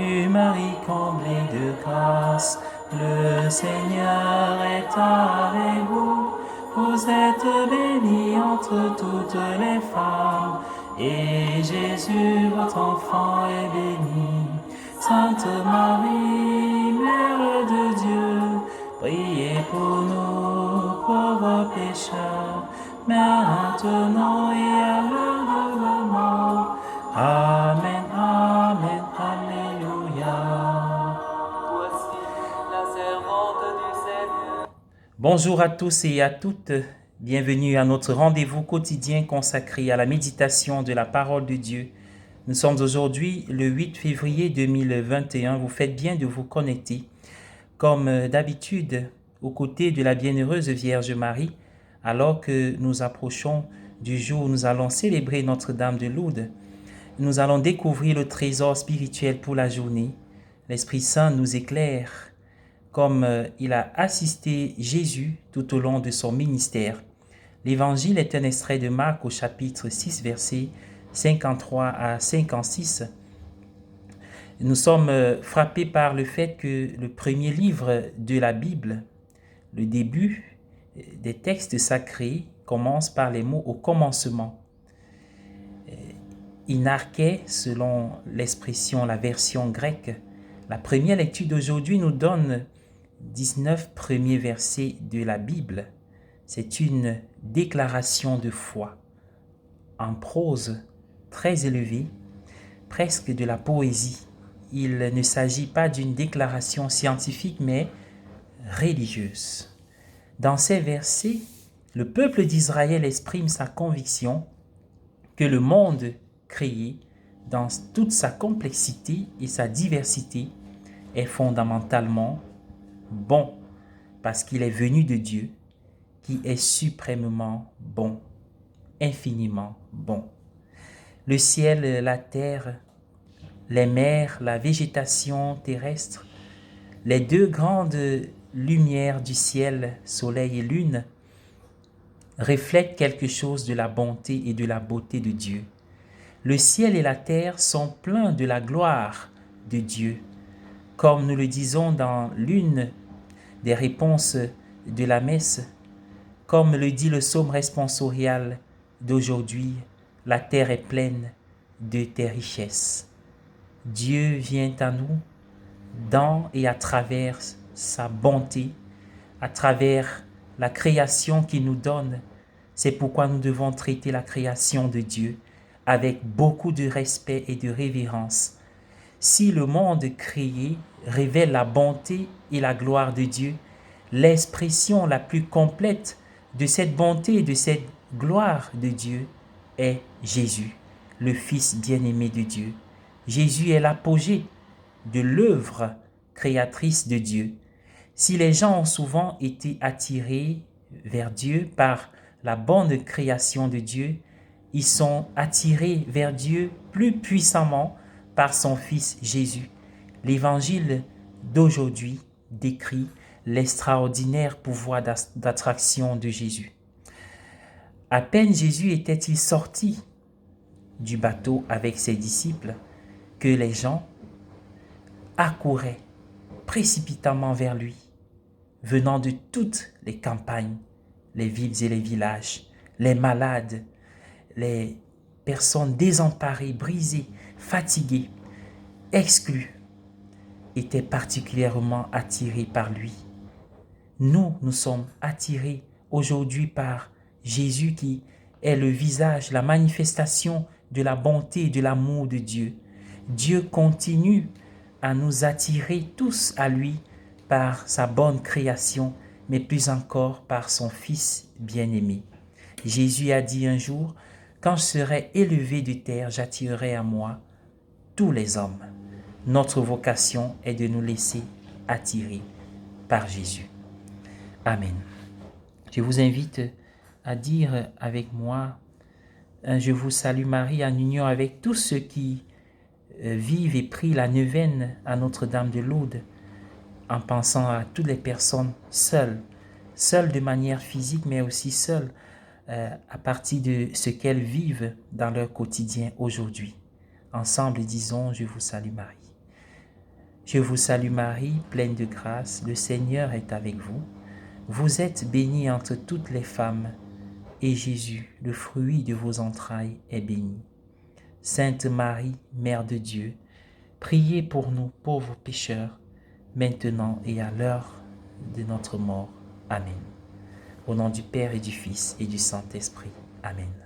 Salut Marie, comblée de grâce, le Seigneur est avec vous. Vous êtes bénie entre toutes les femmes, et Jésus, votre enfant, est béni. Sainte Marie, Mère de Dieu, priez pour nous, pauvres pécheurs, maintenant et à l'heure de la mort. Amen, amen, alléluia. Voici la servante du Seigneur. Bonjour à tous et à toutes. Bienvenue à notre rendez-vous quotidien consacré à la méditation de la parole de Dieu. Nous sommes aujourd'hui le 8 février 2021. Vous faites bien de vous connecter, comme d'habitude, aux côtés de la bienheureuse Vierge Marie, alors que nous approchons du jour où nous allons célébrer Notre-Dame de Lourdes. Nous allons découvrir le trésor spirituel pour la journée. L'Esprit Saint nous éclaire comme il a assisté Jésus tout au long de son ministère. L'Évangile est un extrait de Marc au chapitre 6, versets 53 à 56. Nous sommes frappés par le fait que le premier livre de la Bible, le début des textes sacrés, commence par les mots « au commencement ». Inarché, selon l'expression, la version grecque. La première lecture d'aujourd'hui nous donne 19 premiers versets de la Bible. C'est une déclaration de foi en prose très élevée, presque de la poésie. Il ne s'agit pas d'une déclaration scientifique, mais religieuse. Dans ces versets, le peuple d'Israël exprime sa conviction que le monde créé, dans toute sa complexité et sa diversité, est fondamentalement bon, parce qu'il est venu de Dieu, qui est suprêmement bon, infiniment bon. Le ciel, la terre, les mers, la végétation terrestre, les deux grandes lumières du ciel, soleil et lune, reflètent quelque chose de la bonté et de la beauté de Dieu. Le ciel et la terre sont pleins de la gloire de Dieu, comme nous le disons dans l'une des réponses de la messe, comme le dit le psaume responsorial d'aujourd'hui, la terre est pleine de tes richesses. Dieu vient à nous dans et à travers sa bonté, à travers la création qu'il nous donne. C'est pourquoi nous devons traiter la création de Dieu avec beaucoup de respect et de révérence. Si le monde créé révèle la bonté et la gloire de Dieu, l'expression la plus complète de cette bonté et de cette gloire de Dieu est Jésus, le Fils bien-aimé de Dieu. Jésus est l'apogée de l'œuvre créatrice de Dieu. Si les gens ont souvent été attirés vers Dieu par la bonne création de Dieu, ils sont attirés vers Dieu plus puissamment par son Fils Jésus. L'évangile d'aujourd'hui décrit l'extraordinaire pouvoir d'attraction de Jésus. À peine Jésus était-il sorti du bateau avec ses disciples que les gens accouraient précipitamment vers lui, venant de toutes les campagnes, les villes et les villages, les malades, les personnes désemparées, brisées, fatiguées, exclues, étaient particulièrement attirées par lui. Nous sommes attirés aujourd'hui par Jésus qui est le visage, la manifestation de la bonté et de l'amour de Dieu. Dieu continue à nous attirer tous à lui par sa bonne création, mais plus encore par son Fils bien-aimé. Jésus a dit un jour, « Quand je serai élevé de terre, j'attirerai à moi tous les hommes. » Notre vocation est de nous laisser attirer par Jésus. Amen. Je vous invite à dire avec moi un « Je vous salue Marie » en union avec tous ceux qui vivent et prient la neuvaine à Notre-Dame de Lourdes, en pensant à toutes les personnes seules de manière physique, mais aussi seules à partir de ce qu'elles vivent dans leur quotidien aujourd'hui. Ensemble, disons « Je vous salue Marie ». Je vous salue Marie, pleine de grâce, le Seigneur est avec vous. Vous êtes bénie entre toutes les femmes, et Jésus, le fruit de vos entrailles, est béni. Sainte Marie, Mère de Dieu, priez pour nous pauvres pécheurs, maintenant et à l'heure de notre mort. Amen. Au nom du Père et du Fils et du Saint-Esprit. Amen.